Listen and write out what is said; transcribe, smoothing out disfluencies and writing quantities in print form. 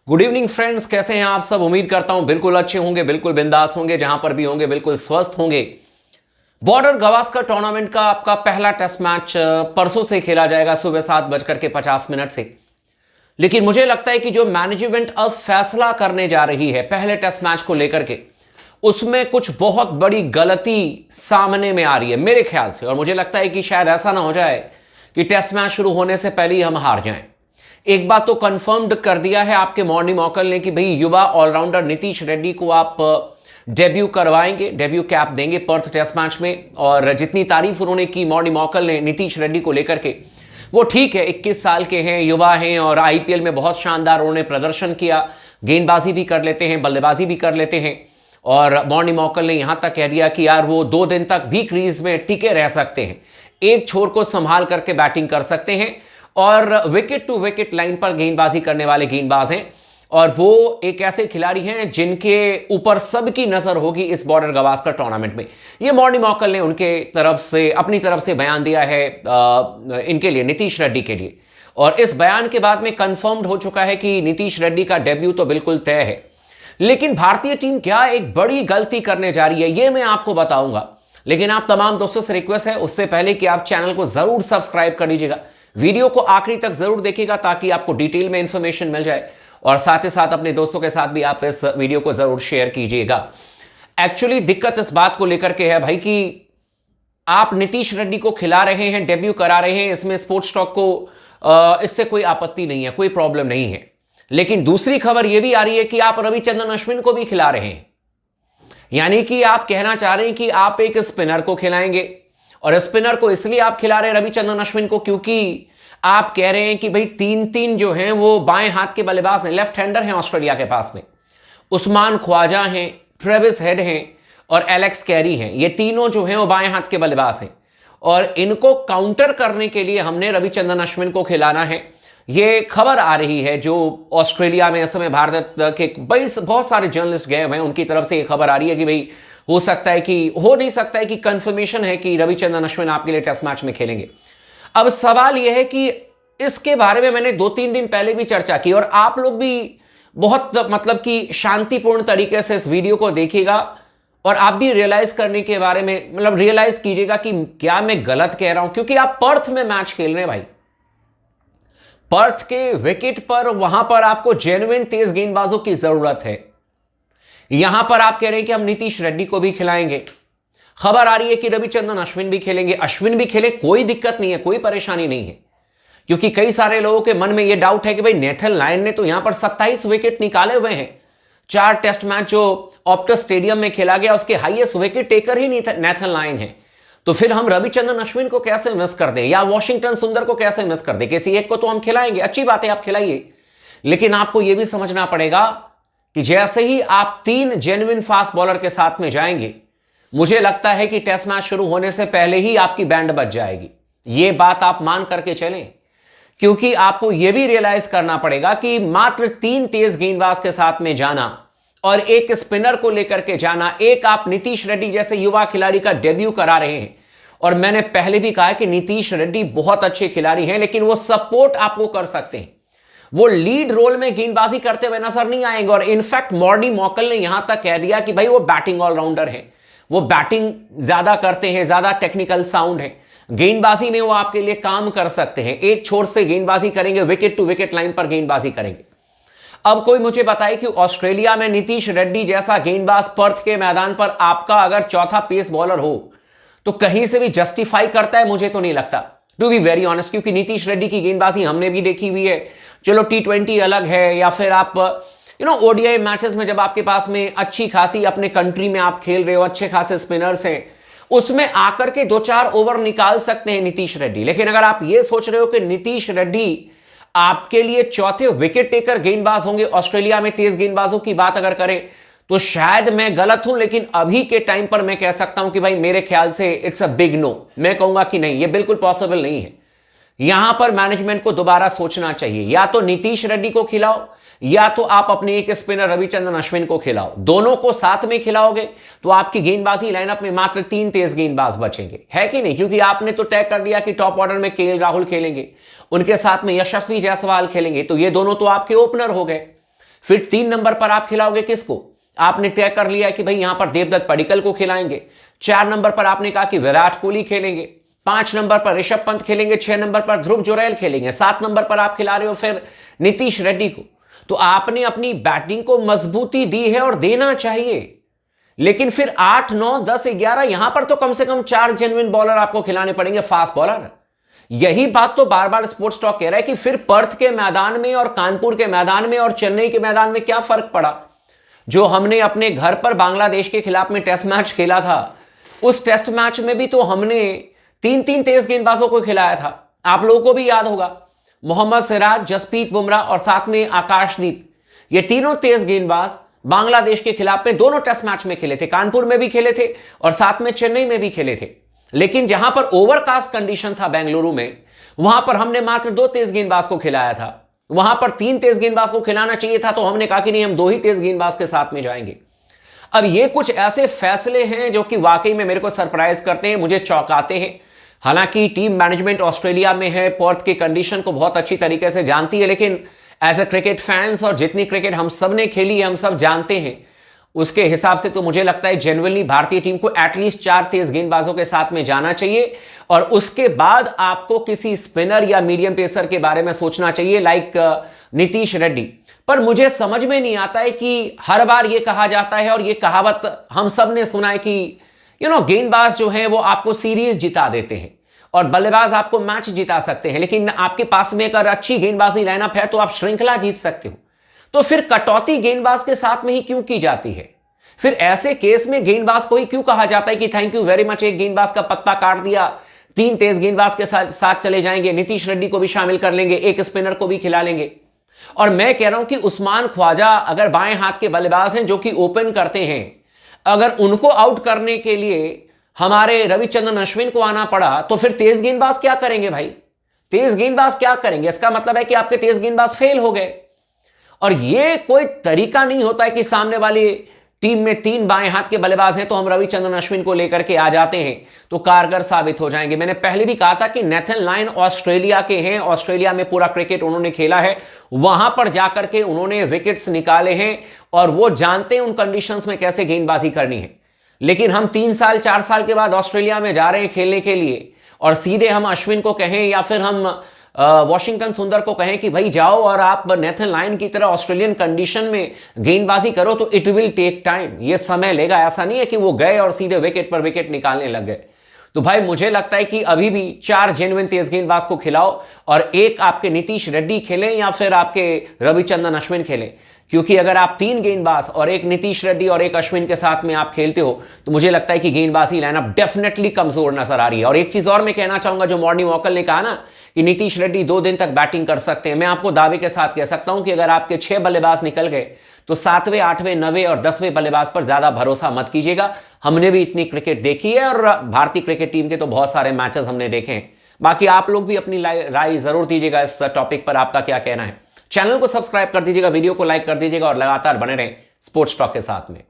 Good evening friends, कैसे हैं आप सब। उम्मीद करता हूं बिल्कुल अच्छे होंगे, बिल्कुल बिंदास होंगे, जहां पर भी होंगे बिल्कुल स्वस्थ होंगे। बॉर्डर गवास्कर टूर्नामेंट का आपका पहला टेस्ट मैच परसों से खेला जाएगा सुबह 7:50 से। लेकिन मुझे लगता है कि जो मैनेजमेंट अब फैसला करने जा रही है पहले टेस्ट मैच को लेकर के, उसमें कुछ बहुत बड़ी गलती सामने में आ रही है मेरे ख्याल से। और मुझे लगता है कि शायद ऐसा ना हो जाए कि टेस्ट मैच शुरू होने से पहले ही हम हार जाएं। एक बात तो कंफर्म्ड कर दिया है आपके मॉर्नी मॉकल ने कि भाई युवा ऑलराउंडर नीतीश रेड्डी को आप डेब्यू करवाएंगे, डेब्यू कैप देंगे पर्थ टेस्ट मैच में। और जितनी तारीफ उन्होंने की मॉर्नी मॉकल ने नीतीश रेड्डी को लेकर के, वो ठीक है। 21 साल के हैं, युवा हैं और आईपीएल में बहुत शानदार उन्होंने प्रदर्शन किया। गेंदबाजी भी कर लेते हैं, बल्लेबाजी भी कर लेते हैं। और मॉर्नी मॉकल ने यहां तक कह दिया कि यार वो 2 दिन तक भी क्रीज में टिके रह सकते हैं, एक छोर को संभाल करके बैटिंग कर सकते हैं और विकेट टू विकेट लाइन पर गेंदबाजी करने वाले गेंदबाज हैं। और वो एक ऐसे खिलाड़ी हैं जिनके ऊपर सबकी नजर होगी इस बॉर्डर गवास्कर टूर्नामेंट में। ये मॉर्नी मॉकल ने उनके तरफ से अपनी तरफ से बयान दिया है इनके लिए, नीतीश रेड्डी के लिए। और इस बयान के बाद में कंफर्म्ड हो चुका है कि नीतीश रेड्डी का डेब्यू तो बिल्कुल तय है। लेकिन भारतीय टीम क्या एक बड़ी गलती करने जा रही है, ये मैं आपको बताऊंगा। लेकिन आप तमाम दोस्तों से रिक्वेस्ट है उससे पहले कि आप चैनल को जरूर सब्सक्राइब कर लीजिएगा, वीडियो को आखिरी तक जरूर देखिएगा ताकि आपको डिटेल में इंफॉर्मेशन मिल जाए। और साथ ही साथ अपने दोस्तों के साथ भी आप इस वीडियो को जरूर शेयर कीजिएगा। एक्चुअली दिक्कत इस बात को लेकर के है भाई कि आप नीतीश रेड्डी को खिला रहे हैं, डेब्यू करा रहे हैं, इसमें स्पोर्ट्स टॉक को इससे कोई आपत्ति नहीं है, कोई प्रॉब्लम नहीं है। लेकिन दूसरी खबर यह भी आ रही है कि आप रविचंद्रन अश्विन को भी खिला रहे हैं। यानी कि आप कहना चाह रहे हैं कि आप एक स्पिनर को खिलाएंगे। और स्पिनर को इसलिए आप खिला रहे हैं रविचंद्रन अश्विन को क्योंकि आप कह रहे हैं कि भाई 3 जो हैं वो बाएं हाथ के बल्लेबाज हैं, लेफ्ट हैंडर हैं ऑस्ट्रेलिया के पास में। उस्मान ख्वाजा हैं, ट्रेविस हेड हैं और एलेक्स कैरी हैं। ये तीनों जो हैं वो बाएं हाथ के बल्लेबाज हैं और इनको काउंटर करने के लिए हमने रविचंद्रन अश्विन को खिलाना है। ये खबर आ रही है जो ऑस्ट्रेलिया में इस समय भारत के बहुत सारे जर्नलिस्ट गए हुए हैं, उनकी तरफ से ये खबर आ रही है कि भाई हो सकता है कि हो नहीं सकता है कि कंफर्मेशन है कि रविचंद्रन अश्विन आपके लिए टेस्ट मैच में खेलेंगे। अब सवाल यह है कि इसके बारे में मैंने 2-3 दिन पहले भी चर्चा की और आप लोग भी बहुत मतलब कि शांतिपूर्ण तरीके से इस वीडियो को देखिएगा और आप भी रियलाइज करने के बारे में मतलब रियलाइज कीजिएगा कि क्या मैं गलत कह रहा हूं। क्योंकि आप पर्थ में मैच खेल रहे हैं भाई, पर्थ के विकेट पर, वहां पर आपको जेन्युइन तेज गेंदबाजों की जरूरत है। यहां पर आप कह रहे हैं कि हम नीतीश रेड्डी को भी खिलाएंगे, खबर आ रही है कि रविचंद्रन अश्विन भी खेलेंगे। अश्विन भी खेले, कोई दिक्कत नहीं है, कोई परेशानी नहीं है। क्योंकि कई सारे लोगों के मन में यह डाउट है कि भाई नेथन लायन ने तो यहां पर 27 विकेट निकाले हुए हैं। 4 टेस्ट मैच जो ऑप्टस स्टेडियम में खेला गया उसके हाईएस्ट विकेट टेकर ही नेथन लायन है। तो फिर हम रविचंद्रन अश्विन को कैसे मिस कर दें या वॉशिंगटन सुंदर को कैसे मिस कर दें। किसी एक को तो हम खिलाएंगे, अच्छी बात है, आप खिलाइए। लेकिन आपको यह भी समझना पड़ेगा कि जैसे ही आप 3 जेन्युइन फास्ट बॉलर के साथ में जाएंगे, मुझे लगता है कि टेस्ट मैच शुरू होने से पहले ही आपकी बैंड बज जाएगी। यह बात आप मान करके चलें। क्योंकि आपको यह भी रियलाइज करना पड़ेगा कि मात्र 3 तेज गेंदबाज के साथ में जाना और एक स्पिनर को लेकर के जाना, एक आप नीतीश रेड्डी जैसे युवा खिलाड़ी का डेब्यू करा रहे हैं। और मैंने पहले भी कहा कि नीतीश रेड्डी बहुत अच्छे खिलाड़ी हैं, लेकिन वो सपोर्ट आपको कर सकते हैं, वो लीड रोल में गेंदबाजी करते हुए नजर नहीं आएंगे। और इनफैक्ट मॉर्नी मॉकल ने यहां तक कह दिया कि भाई वो बैटिंग ऑलराउंडर है, वो बैटिंग ज्यादा करते हैं, ज्यादा टेक्निकल साउंड है, गेंदबाजी में वो आपके लिए काम कर सकते हैं। एक छोर से गेंदबाजी करेंगे, विकेट टू विकेट लाइन पर गेंदबाजी करेंगे। अब कोई मुझे बताए कि ऑस्ट्रेलिया में नीतीश रेड्डी जैसा गेंदबाज पर्थ के मैदान पर आपका अगर चौथा पेस बॉलर हो तो कहीं से भी जस्टिफाई करता है, मुझे तो नहीं लगता, टू बी वेरी ऑनेस्ट। क्योंकि नीतीश रेड्डी की गेंदबाजी हमने भी देखी हुई है। चलो T20 अलग है, या फिर आप ओडीआई मैचेस में जब आपके पास में अच्छी खासी अपने कंट्री में आप खेल रहे हो, अच्छे खासे स्पिनर्स हैं, उसमें आकर के 2-4 ओवर निकाल सकते हैं नीतीश रेड्डी। लेकिन अगर आप ये सोच रहे हो कि नीतीश रेड्डी आपके लिए चौथे विकेट टेकर गेंदबाज होंगे ऑस्ट्रेलिया में तेज गेंदबाजों की बात अगर करें, तो शायद मैं गलत हूं। लेकिन अभी के टाइम पर मैं कह सकता हूं कि भाई मेरे ख्याल से इट्स अ बिग नो। मैं कहूंगा कि नहीं, ये बिल्कुल पॉसिबल नहीं है। यहां पर मैनेजमेंट को दोबारा सोचना चाहिए, या तो नीतीश रेड्डी को खिलाओ या तो आप अपने एक स्पिनर रविचंद्रन अश्विन को खिलाओ। दोनों को साथ में खिलाओगे तो आपकी गेंदबाजी लाइनअप में मात्र 3 तेज गेंदबाज बचेंगे, है कि नहीं। क्योंकि आपने तो तय कर दिया कि टॉप ऑर्डर में केएल राहुल खेलेंगे, उनके साथ में यशस्वी जायसवाल खेलेंगे, तो ये दोनों तो आपके ओपनर हो गए। फिर 3 नंबर पर आप खिलाओगे किसको? आपने तय कर लिया है कि भाई यहां पर देवदत्त पडिक्कल को खिलाएंगे। 4 नंबर पर आपने कहा कि विराट कोहली खेलेंगे। 5 नंबर पर ऋषभ पंत खेलेंगे। 6 नंबर पर ध्रुव जुरैल खेलेंगे। 7 नंबर पर आप खिला रहे हो फिर नीतीश रेड्डी को। तो आपने अपनी बैटिंग को मजबूती दी है और देना चाहिए, लेकिन फिर 8, 9, 10, 11 यहां पर तो कम से कम 4 जेन्युइन बॉलर आपको खिलाने पड़ेंगे, फास्ट बॉलर। यही बात तो बार बार स्पोर्ट्स टॉक कह रहा है कि फिर पर्थ के मैदान में और कानपुर के मैदान में और चेन्नई के मैदान में क्या फर्क पड़ा? जो हमने अपने घर पर बांग्लादेश के खिलाफ में टेस्ट मैच खेला था, उस टेस्ट मैच में भी तो हमने 3-3 तेज गेंदबाजों को खिलाया था। आप लोगों को भी याद होगा, मोहम्मद सिराज, जसप्रीत बुमराह और साथ में आकाशदीप, ये तीनों तेज गेंदबाज बांग्लादेश के खिलाफ में दोनों टेस्ट मैच में खेले थे। कानपुर में भी खेले थे और साथ में चेन्नई में भी खेले थे। लेकिन जहां पर ओवरकास्ट कंडीशन था बेंगलुरु में, वहां पर हमने मात्र 2 तेज गेंदबाज को खिलाया था। वहां पर 3 तेज गेंदबाज को खिलाना चाहिए था, तो हमने कहा कि नहीं, हम 2 ही तेज गेंदबाज के साथ में जाएंगे। अब ये कुछ ऐसे फैसले हैं जो कि वाकई में मेरे को सरप्राइज करते हैं, मुझे चौंकाते हैं। हालांकि टीम मैनेजमेंट ऑस्ट्रेलिया में है, पर्थ की कंडीशन को बहुत अच्छी तरीके से जानती है, लेकिन एज ए क्रिकेट फैंस और जितनी क्रिकेट हम सब ने खेली है, हम सब जानते हैं, उसके हिसाब से तो मुझे लगता है जेन्युइनली भारतीय टीम को एटलीस्ट 4 तेज गेंदबाजों के साथ में जाना चाहिए और उसके बाद आपको किसी स्पिनर या मीडियम पेसर के बारे में सोचना चाहिए, लाइक नीतीश रेड्डी। पर मुझे समझ में नहीं आता है कि हर बार यह कहा जाता है और यह कहावत हम सब ने सुना है कि गेंदबाज जो है वो आपको सीरीज जिता देते हैं और बल्लेबाज आपको मैच जिता सकते हैं, लेकिन आपके पास में अगर अच्छी गेंदबाजी लाइनअप है तो आप श्रृंखला जीत सकते हो। तो फिर कटौती गेंदबाज के साथ में ही क्यों की जाती है? फिर ऐसे केस में गेंदबाज को ही क्यों कहा जाता है कि थैंक यू वेरी मच, एक गेंदबाज का पत्ता काट दिया, 3 तेज गेंदबाज के साथ चले जाएंगे, नीतीश रेड्डी को भी शामिल कर लेंगे, एक स्पिनर को भी खिला लेंगे। और मैं कह रहा हूं कि उस्मान ख्वाजा अगर बाएं हाथ के बल्लेबाज हैं जो कि ओपन करते हैं, अगर उनको आउट करने के लिए हमारे रविचंद्रन अश्विन को आना पड़ा, तो फिर तेज गेंदबाज क्या करेंगे भाई? तेज गेंदबाज क्या करेंगे? इसका मतलब है कि आपके तेज गेंदबाज फेल हो गए। और यह कोई तरीका नहीं होता है कि सामने वाली टीम में 3 बाएं हाथ के बल्लेबाज हैं तो हम रविचंद्रन अश्विन को लेकर के आ जाते हैं तो कारगर साबित हो जाएंगे। मैंने पहले भी कहा था कि नेथन लायन ऑस्ट्रेलिया के हैं, ऑस्ट्रेलिया में पूरा क्रिकेट उन्होंने खेला है, वहां पर जाकर के उन्होंने विकेट्स निकाले हैं और वो जानते हैं उन कंडीशंस में कैसे गेंदबाजी करनी है। लेकिन हम 3 साल 4 साल के बाद ऑस्ट्रेलिया में जा रहे हैं खेलने के लिए और सीधे हम अश्विन को कहें या फिर हम वॉशिंगटन सुंदर को कहें कि भाई जाओ और आप नेथन लायन की तरह ऑस्ट्रेलियन कंडीशन में गेंदबाजी करो, तो इट विल टेक टाइम, ये समय लेगा। ऐसा नहीं है कि वो गए और सीधे विकेट पर विकेट निकालने लग गए। तो भाई मुझे लगता है कि अभी भी 4 जेन्युइन तेज गेंदबाज को खिलाओ और एक आपके नीतीश रेड्डी खेलें या फिर आपके रविचंद्रन अश्विन खेलें, क्योंकि अगर आप 3 गेंदबाज और एक नीतीश रेड्डी और एक अश्विन के साथ में आप खेलते हो तो मुझे लगता है कि गेंदबाजी लाइनअप डेफिनेटली कमजोर नजर आ रही है। और एक चीज और मैं कहना चाहूंगा, जो मॉर्नी वॉकर ने कहा ना कि नीतीश रेड्डी 2 दिन तक बैटिंग कर सकते हैं, मैं आपको दावे के साथ कह सकता हूं कि अगर आपके 6 बल्लेबाज निकल गए तो 7वें, 8वें, 9वें और 10वें बल्लेबाज पर ज्यादा भरोसा मत कीजिएगा। हमने भी इतनी क्रिकेट देखी है और भारतीय क्रिकेट टीम के तो बहुत सारे मैचेस हमने देखे हैं। बाकी आप लोग भी अपनी राय जरूर दीजिएगा इस टॉपिक पर, आपका क्या कहना है। चैनल को सब्सक्राइब कर दीजिएगा, वीडियो को लाइक कर दीजिएगा और लगातार बने रहें स्पोर्ट्स टॉक के साथ में।